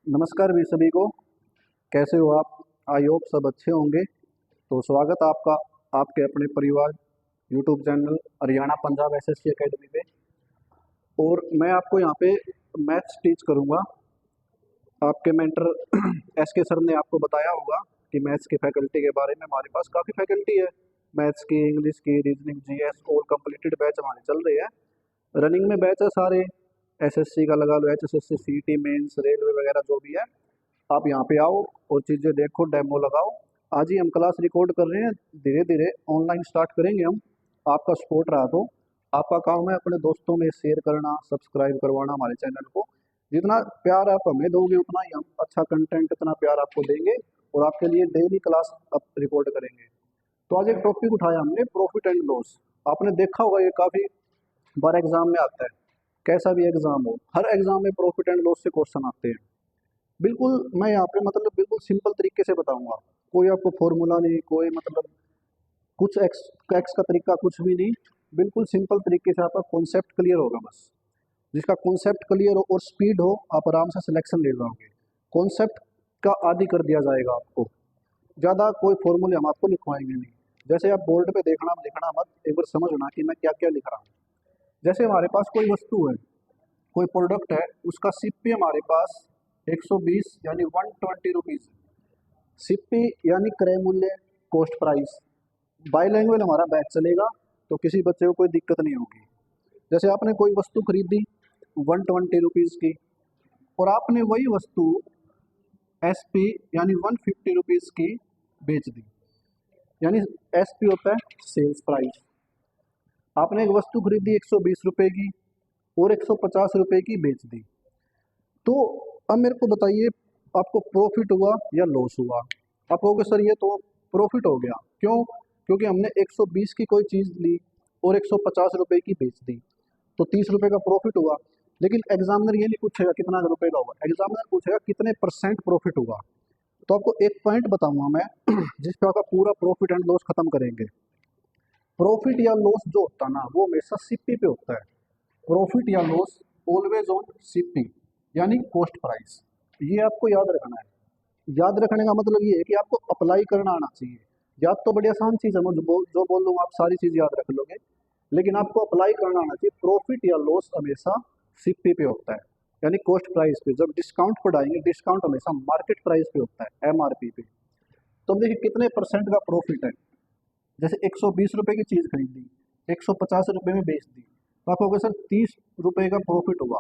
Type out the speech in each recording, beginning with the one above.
नमस्कार भी सभी को। कैसे हो आप? आई होप सब अच्छे होंगे। तो स्वागत है आपका आपके अपने परिवार YouTube channel Haryana Punjab SSC academy में। और मैं आपको यहाँ पे मैथ्स टीच करूँगा। आपके मेंटर एस के सर ने आपको बताया होगा कि मैथ्स की फैकल्टी के बारे में। हमारे पास काफ़ी फैकल्टी है, मैथ्स की, इंग्लिश की, रीजनिंग, जीएस और कंप्लीटेड बैच हमारे चल रहे हैं। रनिंग में बैच है सारे, एसएससी का लगा लो, एचएसएससी, सीईटी मेंस, रेलवे वगैरह जो भी है। आप यहाँ पे आओ और चीज़ें देखो, डेमो लगाओ। आज ही हम क्लास रिकॉर्ड कर रहे हैं, धीरे धीरे ऑनलाइन स्टार्ट करेंगे हम। आपका सपोर्ट रहा तो आपका काम है अपने दोस्तों में शेयर करना, सब्सक्राइब करवाना हमारे चैनल को। जितना प्यार आप हमें दोगे उतना ही हम अच्छा कंटेंट, इतना प्यार आपको देंगे और आपके लिए डेली क्लास अब रिकॉर्ड करेंगे। तो आज एक टॉपिक उठाया हमने, प्रॉफिट एंड लॉस। आपने देखा होगा ये काफ़ी बार एग्जाम में आता है। कैसा भी एग्जाम हो, हर एग्जाम में प्रॉफिट एंड लॉस से क्वेश्चन आते हैं। बिल्कुल मैं यहाँ पे मतलब बिल्कुल सिंपल तरीके से बताऊंगा। कोई आपको फॉर्मूला नहीं, कोई मतलब कुछ एक्स एक्स का तरीका कुछ भी नहीं। बिल्कुल सिंपल तरीके से आपका कॉन्सेप्ट क्लियर होगा बस। जिसका कॉन्सेप्ट क्लियर हो और स्पीड हो, आप आराम से सिलेक्शन ले जाओगे। कॉन्सेप्ट का आदि कर दिया जाएगा आपको। ज़्यादा कोई फॉर्मूले हम आपको लिखवाएंगे नहीं। जैसे आप बोर्ड पे देखना लिखना मत, एक बार समझना कि मैं क्या क्या लिख रहा हूँ। जैसे हमारे पास कोई वस्तु है, कोई प्रोडक्ट है, उसका सीपी हमारे पास 120 यानी 120 रुपीज़। सीपी यानी क्रय मूल्य, कॉस्ट प्राइस। बाई लैंग्वेज हमारा बैच चलेगा तो किसी बच्चे को कोई दिक्कत नहीं होगी। जैसे आपने कोई वस्तु खरीदी 120 रुपीज़ की और आपने वही वस्तु एसपी यानी 150 रुपीज़ की बेच दी, यानी एसपी होता है सेल्स प्राइस। आपने एक वस्तु खरीदी 120 रुपये की और 150 रुपये की बेच दी। तो अब मेरे को बताइए, आपको प्रॉफिट हुआ या लॉस हुआ? आप कहोगे सर ये तो प्रॉफिट हो गया। क्यों? क्योंकि हमने 120 की कोई चीज़ ली और 150 रुपये की बेच दी, तो 30 रुपये का प्रॉफिट हुआ। लेकिन एग्जामिनर ये नहीं पूछेगा कितना रुपए का हुआ, एग्जामिनर पूछेगा कितने परसेंट प्रॉफिट हुआ। तो आपको एक पॉइंट बताऊंगा मैं जिस पे आपका पूरा प्रॉफिट एंड लॉस खत्म करेंगे। प्रॉफिट या लॉस जो होता है ना, वो हमेशा सीपी पे होता है। प्रॉफिट या लॉस ऑलवेज ऑन सीपी यानी कॉस्ट प्राइस। ये आपको याद रखना है। याद रखने का मतलब ये है कि आपको अप्लाई करना आना चाहिए। याद तो बड़ी आसान चीज़ है, मैं जो बोल लूँगा आप सारी चीज़ याद रख लोगे, लेकिन आपको अप्लाई करना आना चाहिए। प्रॉफिट या लॉस हमेशा सीपी पे होता है, यानी कॉस्ट प्राइस पे। जब डिस्काउंट पढ़ाएंगे, डिस्काउंट हमेशा मार्केट प्राइस पे होता है, एमआरपी पे। तो अब देखिए कितने परसेंट का प्रॉफिट है। जैसे 120 रुपये की चीज़ खरीदी, 150 रुपये में बेच दी, तो आप कहोगे सर 30 रुपये का प्रॉफिट हुआ।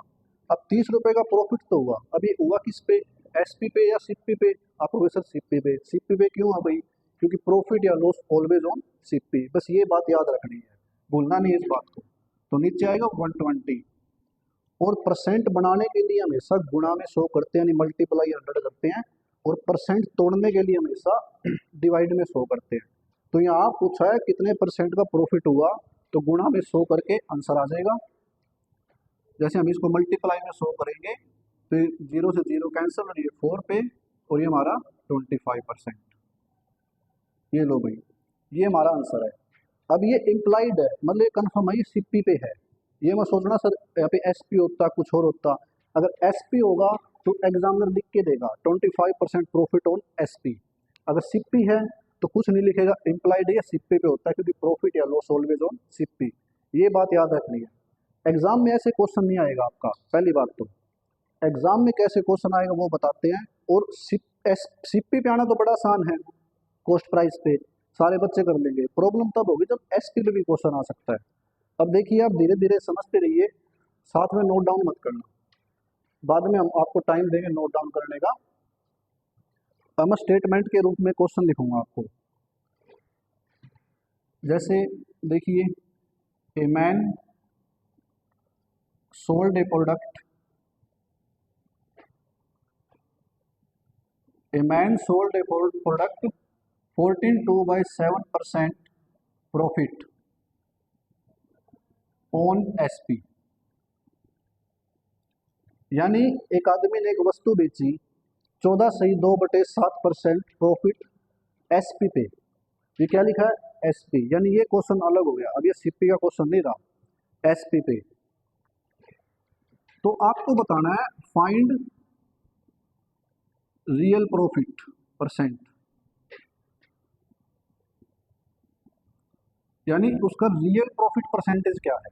अब 30 रुपये का प्रॉफिट तो हुआ, अब ये हुआ किस पे? एसपी पे या सीपी पे? आप कहोगे सर सीपी पे। सीपी पे क्यों है भाई? क्योंकि प्रॉफिट या लॉस ऑलवेज ऑन सीपी। बस ये बात याद रखनी है, भूलना नहीं है इस बात को। तो नीचे आएगा 120। और परसेंट बनाने के लिए हमेशा गुणा में 100 करते हैं, यानी मल्टीप्लाई 100 करते हैं। और परसेंट तोड़ने के लिए हमेशा डिवाइड में 100 करते हैं। तो यहाँ पूछा है कितने परसेंट का प्रॉफिट हुआ, तो गुणा में 100 करके आंसर आ जाएगा। जैसे हम इसको मल्टीप्लाई में 100 करेंगे तो 0 से 0 कैंसिल और ये 4 पे, और ये हमारा 25%। ये लो भाई, ये हमारा आंसर है। अब ये इम्प्लाइड है, मतलब ये कन्फर्म है, ये सीपी पे है। ये मैं सोचना सर यहाँ पे एसपी होता कुछ और होता। अगर एसपी होगा तो एग्जामिनर लिख के देगा 25% प्रॉफिट ऑन एसपी। अगर सीपी है तो कुछ नहीं लिखेगा, इम्प्लाइड है या सीपी पे होता है, क्योंकि प्रॉफिट या लॉस ऑलवेज ऑन सीपी। ये बात याद रखनी है। एग्जाम में ऐसे क्वेश्चन नहीं आएगा आपका। पहली बात तो एग्जाम में कैसे क्वेश्चन आएगा वो बताते हैं। और सीपी पे आना तो बड़ा आसान है, कॉस्ट प्राइस पे सारे बच्चे कर लेंगे। प्रॉब्लम तब होगी जब एसपी पे भी क्वेश्चन आ सकता है। अब देखिए आप धीरे धीरे समझते रहिए, साथ में नोट डाउन मत करना, बाद में हम आपको टाइम देंगे नोट डाउन करने का। अब मैं स्टेटमेंट के रूप में क्वेश्चन लिखूंगा आपको। जैसे देखिए, a man sold A product, a man sold A product 14.2/7% profit on SP. यानी एक आदमी ने एक वस्तु बेची 14.2/7% प्रॉफिट एसपी पे। ये क्या लिखा है? एसपी। यानी ये क्वेश्चन अलग हो गया, अब ये सीपी का क्वेश्चन नहीं रहा, एसपी पे। तो आपको बताना है फाइंड रियल प्रॉफिट परसेंट, यानी उसका रियल प्रॉफिट परसेंटेज क्या है।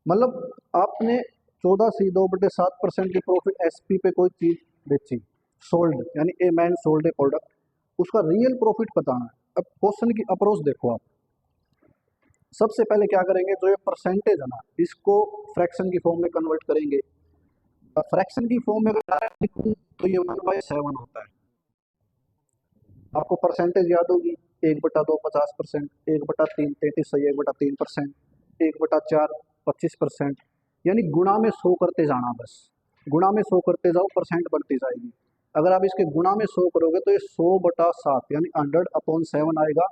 मतलब आपने 14/2/7% की प्रॉफिट एसपी पे कोई चीज बेची, सोल्ड, यानी a man sold A product, उसका रियल प्रॉफिट बताना है। अब क्वेश्चन की अप्रोच देखो आप, सबसे पहले क्या करेंगे, जो ये परसेंटेज है ना, इसको फ्रैक्शन की फॉर्म में कन्वर्ट करेंगे। फ्रैक्शन की फॉर्म में अगर डायरेक्ट लिखूं तो ये 1/7 होता है। आपको परसेंटेज याद होगी, 1/2 50%, 1/3 33, 1/3%, 1/4 25%, यानी गुणा में 100 करते जाना, बस गुणा में 100 करते जाओ, परसेंट बढ़ती जाएगी। अगर आप इसके गुणा में 100 करोगे तो ये 100/7 यानी 100/7 आएगा।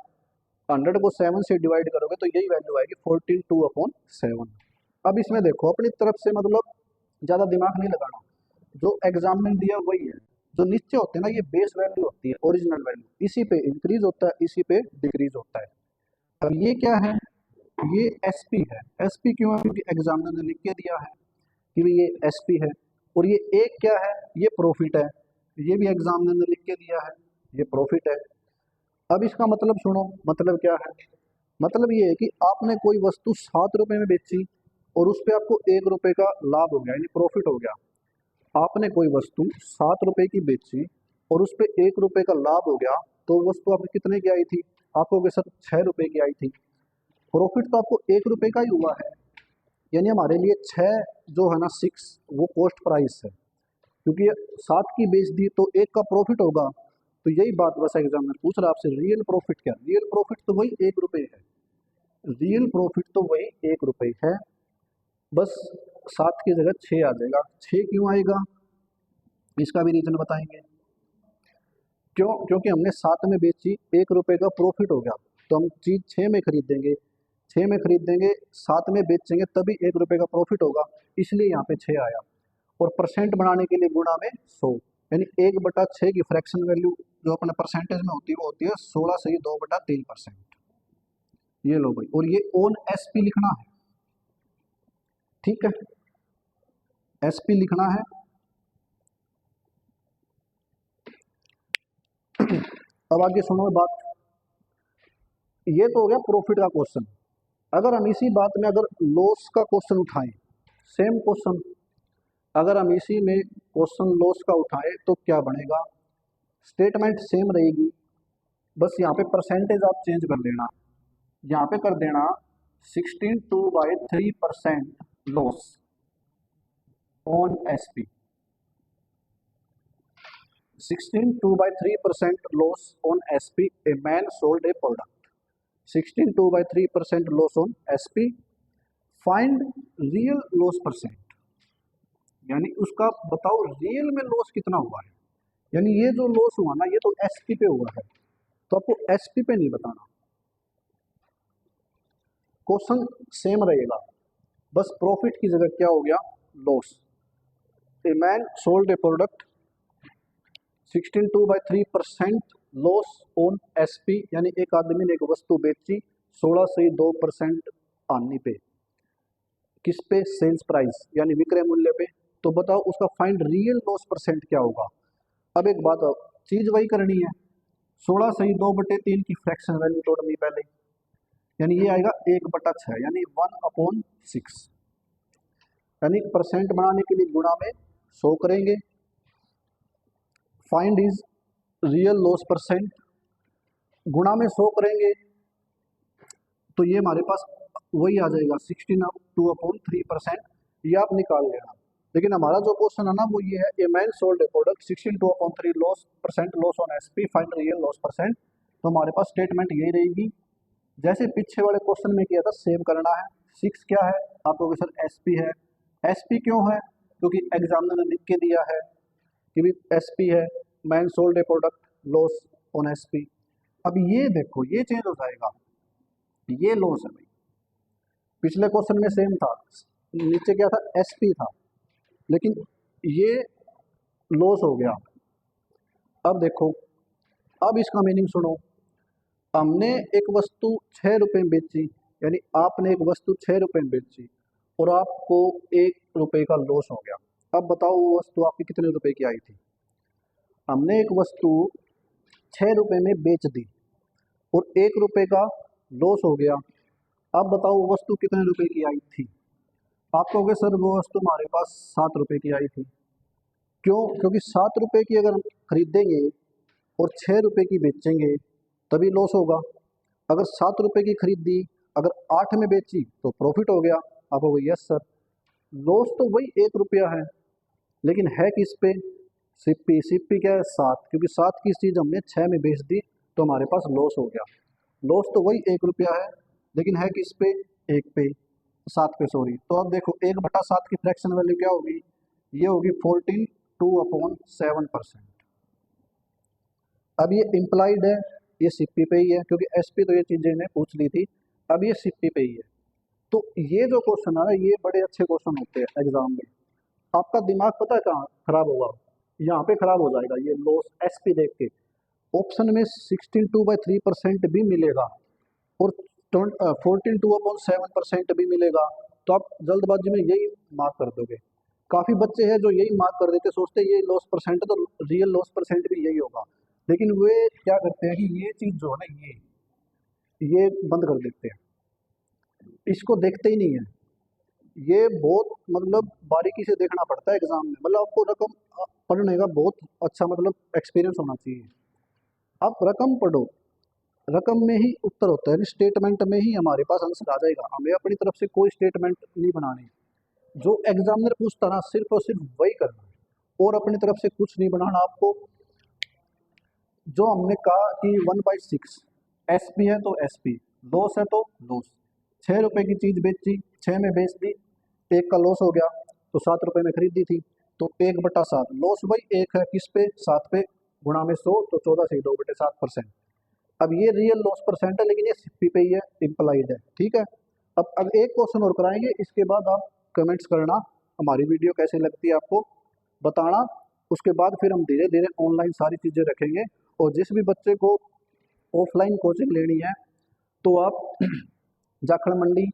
100 को 7 से डिवाइड करोगे तो यही वैल्यू आएगी 14/2/7। अब इसमें देखो अपनी तरफ से, मतलब ज़्यादा दिमाग नहीं लगाना, जो एग्जाम में दिया वही है। जो नीचे होते हैं ना, ये बेस वैल्यू होती है, ओरिजिनल वैल्यू, इसी पे इंक्रीज होता है, इसी पे डिक्रीज होता है। अब ये क्या है, ये एसपी है। एसपी क्यों है, क्योंकि एग्जामिनर ने लिख के दिया है कि भाई ये एसपी है। और ये एक क्या है, ये प्रॉफिट है, ये भी एग्जामिनर ने लिख के दिया है, ये प्रॉफिट है। अब इसका मतलब सुनो, मतलब क्या है, मतलब ये है कि आपने कोई वस्तु 7 रुपए में बेची और उस पर आपको 1 रुपए का लाभ हो गया, यानी प्रॉफिट हो गया। आपने कोई वस्तु 7 रुपए की बेची और उस पर 1 रुपए का लाभ हो गया, तो वस्तु आपकी कितने की आई थी, आपको के सर 6 रुपए की आई थी। प्रॉफिट तो आपको 1 रुपए का ही हुआ है, यानी हमारे लिए 6 जो है ना 6 वो कॉस्ट प्राइस है, क्योंकि 7 की बेच दी तो 1 का प्रॉफिट होगा। तो यही बात बस एग्जामिनर पूछ रहा है आपसे, रियल प्रॉफिट क्या, रियल प्रॉफिट तो वही 1 रुपए है, रियल प्रॉफिट तो वही 1 रुपए है। बस 7 की जगह 6 आ जाएगा। 6 क्यों आएगा, इसका भी रीजन बताएंगे। क्यों, क्योंकि हमने 7 में बेची, 1 रुपए का प्रॉफिट हो गया, तो हम चीज़ 6 में खरीदेंगे, 6 में खरीदेंगे, 7 में बेचेंगे, तभी 1 रुपए का प्रॉफिट होगा, इसलिए यहाँ पे 6 आया। और परसेंट बनाने के लिए गुणा में 100, यानी 1/6 की फ्रैक्शन वैल्यू जो अपने परसेंटेज में होती है वो होती है 16/2/3%। ये लो भाई, और ये ओन एसपी लिखना है, ठीक है, एसपी लिखना है। अब आगे सुनो बात, ये तो हो गया प्रॉफिट का क्वेश्चन। अगर हम इसी बात में अगर लॉस का क्वेश्चन उठाएं, सेम क्वेश्चन, अगर हम इसी में क्वेश्चन लॉस का उठाएं तो क्या बनेगा, स्टेटमेंट सेम रहेगी, बस यहाँ पे परसेंटेज आप चेंज कर देना, यहाँ पे कर देना 16/3% loss on SP, 16/3% loss on SP, a man sold a product. 16/3% loss on SP. Find real loss percent, यानी उसका बताओ रियल में लॉस कितना हुआ है। यानी ये जो लॉस हुआ ना, ये तो एसपी पे हुआ है, तो आपको एसपी पे नहीं बताना, क्वेश्चन सेम रहेगा, बस प्रॉफिट की जगह क्या हो गया, loss. A man sold A product 16/3% loss on SP, यानी एक आदमी ने एक वस्तु बेची 16/2% आने पे, किस पे, सेल्स प्राइस यानी विक्रय मूल्य पे। तो बताओ उसका फाइंड रियल लॉस परसेंट क्या होगा। अब एक बात और, चीज वही करनी है, 16/2/3 की फ्रैक्शन वैल्यू तोड़नी पहले, यानी ये आएगा 1/6, यानी 1/6, यानी परसेंट बनाने के लिए गुणा में 100 करेंगे। Find is real loss percent, गुणा में 100 करेंगे तो ये हमारे पास वही आ जाएगा 16/2/3%, ये आप निकाल लेना। लेकिन हमारा जो क्वेश्चन है ना वो ये है, a man sold A product 16/2/3 loss on SP, find real loss percent. तो हमारे पास स्टेटमेंट यही रहेगी, जैसे पीछे वाले क्वेश्चन में किया था सेम करना है। 6 क्या है, आपको सर एसपी है। एसपी क्यों है, क्योंकि एग्जामिनर ने लिख के दिया है कि भी एसपी है, man sold A product loss on SP. अब ये देखो ये चेंज हो जाएगा, ये लॉस है भाई, पिछले क्वेश्चन में सेम था, नीचे क्या था, एसपी था, लेकिन ये लॉस हो गया। अब देखो, अब इसका मीनिंग सुनो, हमने एक वस्तु 6 रुपए में बेची, यानी आपने एक वस्तु 6 रुपए में बेची और आपको 1 रुपए का लॉस हो गया। अब बताओ वो वस्तु आपकी कितने रुपए की आई थी, हमने एक वस्तु 6 रुपए में बेच दी और 1 रुपए का लॉस हो गया। अब बताओ वो वस्तु कितने रुपए की आई थी? आप कहोगे सर वो वस्तु हमारे पास 7 रुपए की आई थी। क्यों? क्योंकि 7 रुपए की अगर हम खरीदेंगे और 6 रुपए की बेचेंगे तभी लॉस होगा। अगर 7 रुपए की खरीदी, अगर 8 में बेची तो प्रॉफिट हो गया। आप कहोगे यस सर, लॉस तो वही 1 रुपया है, लेकिन है किस पे? सिप्पी। सिप्पी क्या है? 7। क्योंकि 7 की चीज़ हमने 6 में बेच दी तो हमारे पास लॉस हो गया। लॉस तो वही 1 रुपया है, लेकिन है किस पे? 1 पे, 7 पे सॉरी। तो अब देखो 1/7 की फ्रैक्शन वैल्यू क्या होगी? ये होगी 14 2/7%। अब ये इम्प्लाइड है, ये सिप्पी पे ही है, क्योंकि एसपी तो ये चीज़ें इन्हें पूछ ली थी। अब ये सिप्पी पे ही है। तो ये जो क्वेश्चन है ये बड़े अच्छे क्वेश्चन होते हैं एग्जाम में। आपका दिमाग पता है कहाँ खराब होगा? यहाँ पे खराब हो जाएगा। ये लॉस एसपी देख के ऑप्शन में 16/3% भी मिलेगा और 14/7% भी मिलेगा, तो आप जल्दबाजी में यही मार्क कर दोगे। काफ़ी बच्चे हैं जो यही मार्क कर देते, सोचते हैं ये लॉस परसेंट है तो रियल लॉस परसेंट भी यही होगा, लेकिन वे क्या करते हैं कि ये चीज़ जो है ना ये बंद कर देते हैं, इसको देखते ही नहीं है। ये बहुत मतलब बारीकी से देखना पड़ता है एग्जाम में। मतलब आपको रकम पढ़ने का बहुत अच्छा मतलब एक्सपीरियंस होना चाहिए। आप रकम पढ़ो, रकम में ही उत्तर होता है, स्टेटमेंट में ही हमारे पास आंसर आ जाएगा। हमें अपनी तरफ से कोई स्टेटमेंट नहीं बनानी, जो एग्जामिनर पूछता ना सिर्फ और सिर्फ वही करना है और अपनी तरफ से कुछ नहीं बनाना आपको। जो हमने कहा कि 1/6 एसपी है तो एसपी, लॉस है तो लॉस। 6 रुपए की चीज बेची, 6 में बेच दी, 1 का लॉस हो गया, तो 7 रुपए में खरीदी थी, तो 1/7 लॉस भाई 1 है किस पे? 7 पे, गुणा में 100 तो 14 से 2/7%। अब ये रियल लॉस परसेंट है, लेकिन ये सिप्पी पे ही है, इम्प्लाइड है। ठीक है। अब एक क्वेश्चन और कराएंगे, इसके बाद आप कमेंट्स करना हमारी वीडियो कैसी लगती है आपको बताना। उसके बाद फिर हम धीरे धीरे ऑनलाइन सारी चीज़ें रखेंगे। और जिस भी बच्चे को ऑफलाइन कोचिंग लेनी है तो आप जाखड़ मंडी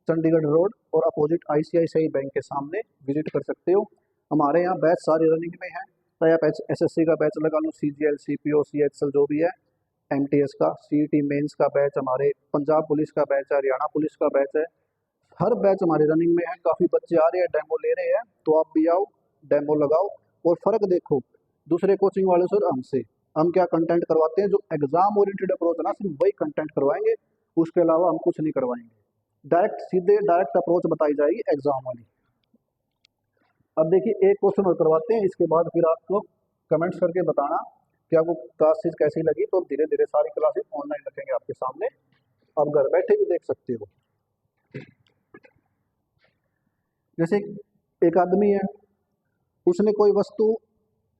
चंडीगढ़ रोड और अपोजिट आईसीआईसीआई बैंक के सामने विजिट कर सकते हो। हमारे यहाँ बैच सारी रनिंग में है, चाहे आप एसएससी का बैच लगा लो, सीजीएल सीपीओ सीएचएल जो भी है, एमटीएस का, सीईटी मेंस का बैच, हमारे पंजाब पुलिस का बैच है, हरियाणा पुलिस का बैच है, हर बैच हमारे रनिंग में है। काफ़ी बच्चे आ रहे हैं, डेमो ले रहे हैं, तो आप भी आओ, डेमो लगाओ और फ़र्क देखो दूसरे कोचिंग वाले से और हमसे। हम क्या कंटेंट करवाते हैं? जो एग्जाम ओरिएंटेड अप्रोच है ना, सिर्फ वही कंटेंट करवाएंगे, उसके अलावा हम कुछ नहीं करवाएंगे। डायरेक्ट सीधे डायरेक्ट अप्रोच बताई जाएगी एग्जाम वाली। अब देखिए एक क्वेश्चन और करवाते हैं, इसके बाद फिर आपको कमेंट्स करके बताना कि आपको क्लासेस कैसी लगी। तो धीरे धीरे सारी क्लासेस ऑनलाइन रखेंगे आपके सामने, आप घर बैठे भी देख सकते हो। जैसे एक आदमी है, उसने कोई वस्तु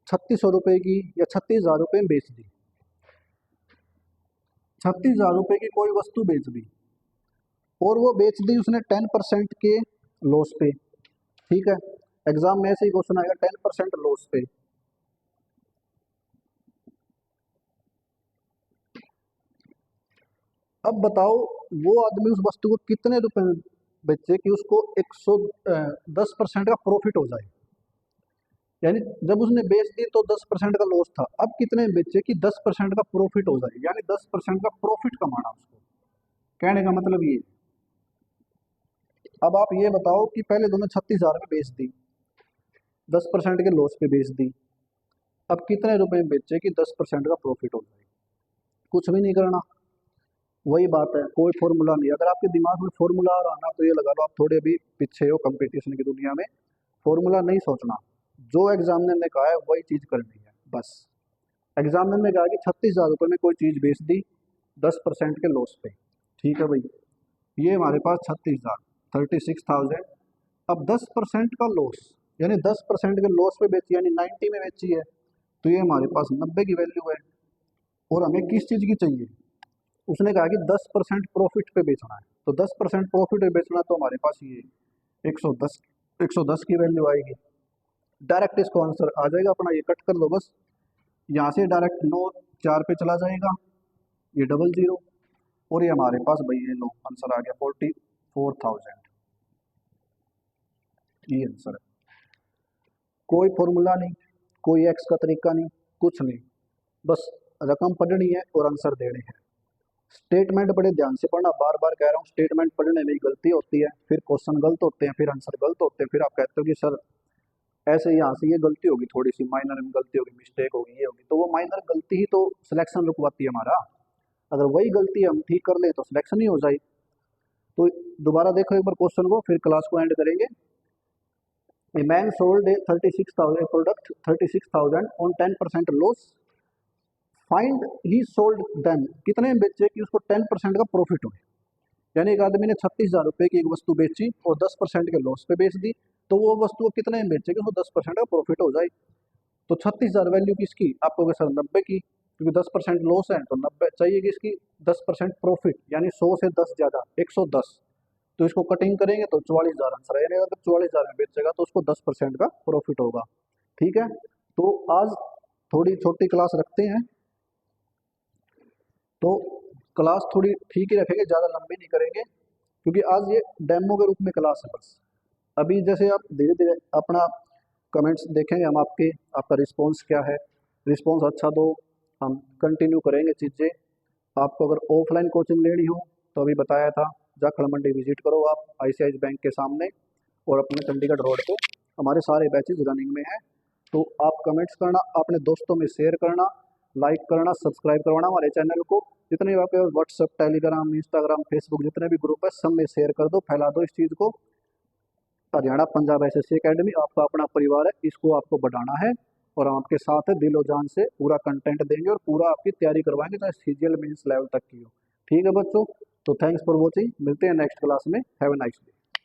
3600 रुपए की या 36,000 रुपए में बेच दी। 36,000 रुपए की कोई वस्तु बेच दी और वो बेच दी उसने 10% के लॉस पे। ठीक है, एग्जाम में ऐसे ही क्वेश्चन आएगा 10% लॉस पे। अब बताओ वो आदमी उस वस्तु को कितने रुपए में बेचे कि उसको 110% का प्रॉफिट हो जाए। यानी जब उसने बेच दी तो 10% का लॉस था, अब कितने में बेचे कि 10% का प्रॉफिट हो जाए, यानी 10% का प्रॉफिट कमाना उसको। कहने का मतलब ये। अब आप ये बताओ कि पहले दोनों 36,000 में बेच दी, 10% के लॉस पे बेच दी, अब कितने रुपए में बेचे कि 10% का प्रॉफिट हो जाए? कुछ भी नहीं करना, वही बात है, कोई फॉर्मूला नहीं। अगर आपके दिमाग में फॉर्मूला आ रहा ना तो ये लगा लो आप थोड़े भी पीछे हो कंपटीशन की दुनिया में। फॉर्मूला नहीं सोचना, जो एग्जामिनर ने कहा है वही चीज़ करनी है बस। एग्जामिनर ने कहा कि 36,000 रुपये में कोई चीज़ बेच दी 10% के लॉस पे। ठीक है भाई, ये हमारे पास 36,000, 36,000। अब 10% का लॉस, यानी 10% के लॉस पे बेची, यानी 90 में बेची है, तो ये हमारे पास 90 की वैल्यू है। और हमें किस चीज़ की चाहिए? उसने कहा कि 10% प्रॉफिट पे बेचना है, तो 10% प्रॉफिट पे बेचना, तो हमारे पास ये 110 110 की वैल्यू आएगी। डायरेक्ट इसको आंसर आ जाएगा अपना, ये कट कर दो बस, यहाँ से डायरेक्ट 9 4 पे चला जाएगा, ये 00, और ये हमारे पास भाई ये लो आंसर आ गया 44,000। ये आंसर है, कोई फॉर्मूला नहीं, कोई एक्स का तरीका नहीं, कुछ नहीं, बस रकम पढ़नी है और आंसर देने हैं। स्टेटमेंट बड़े ध्यान से पढ़ना, बार बार कह रहा हूँ, स्टेटमेंट पढ़ने में ही गलती होती है, फिर क्वेश्चन गलत होते हैं, फिर आंसर गलत होते हैं, फिर आप कहते हो कि सर ऐसे यहाँ से ये गलती होगी, थोड़ी सी माइनर में गलती होगी, मिस्टेक होगी, ये होगी, तो वो माइनर गलती ही तो सिलेक्शन रुकवाती है हमारा। अगर वही गलती हम ठीक कर ले तो सिलेक्शन ही हो जाए। तो दोबारा देखो एक बार क्वेश्चन को, फिर क्लास को एंड करेंगे। A man sold 36,000 product 36,000 on 10% loss, find he sold them, कितने में बेचे कि उसको 10% का प्रॉफिट हो। यानी एक आदमी ने 36,000 रुपये की एक वस्तु बेची और 10% के लॉस पे बेच दी, तो वो वस्तु को कितने में बेचे कि उसको 10% का प्रॉफिट हो जाए। तो 36,000 वैल्यू किसकी, आपको अगर सर 90 की, क्योंकि 10% लॉस है तो 90 चाहिए कि इसकी 10% प्रॉफिट, यानी 100 से 10 ज़्यादा 110। तो इसको कटिंग करेंगे तो 44,000 आंसर आएगा। अगर 44,000 में बेचेगा तो उसको 10% का प्रॉफिट होगा। ठीक है, तो आज थोड़ी छोटी क्लास रखते हैं, तो क्लास थोड़ी ठीक ही रखेंगे, ज़्यादा लंबी नहीं करेंगे, क्योंकि आज ये डेमो के रूप में क्लास है बस। अभी जैसे आप धीरे धीरे अपना कमेंट्स देखेंगे हम आपके, आपका रिस्पांस क्या है, रिस्पांस अच्छा दो, हम कंटिन्यू करेंगे चीज़ें। आपको अगर ऑफलाइन कोचिंग लेनी हो तो अभी बताया था, जाखड़ मंडी विजिट करो आप ICICI बैंक के सामने, और अपने चंडीगढ़ रोड पे हमारे सारे बैचेज रनिंग में हैं। तो आप कमेंट्स करना, अपने दोस्तों में शेयर करना, लाइक करना, सब्सक्राइब करवाना हमारे चैनल को। जितने भी आपके व्हाट्सअप, टेलीग्राम, इंस्टाग्राम, फेसबुक जितने भी ग्रुप है सब में शेयर कर दो, फैला दो इस चीज़ को। हरियाणा पंजाब SSC एकेडमी आपका अपना परिवार है, इसको आपको बढ़ाना है, और हम आपके साथ है, दिलो जान से पूरा कंटेंट देंगे और पूरा आपकी तैयारी करवाएंगे, चाहे CGL मेंस लेवल तक की हो। ठीक है बच्चों, तो थैंक्स फॉर वॉचिंग, मिलते हैं नेक्स्ट क्लास में। Have a nice day.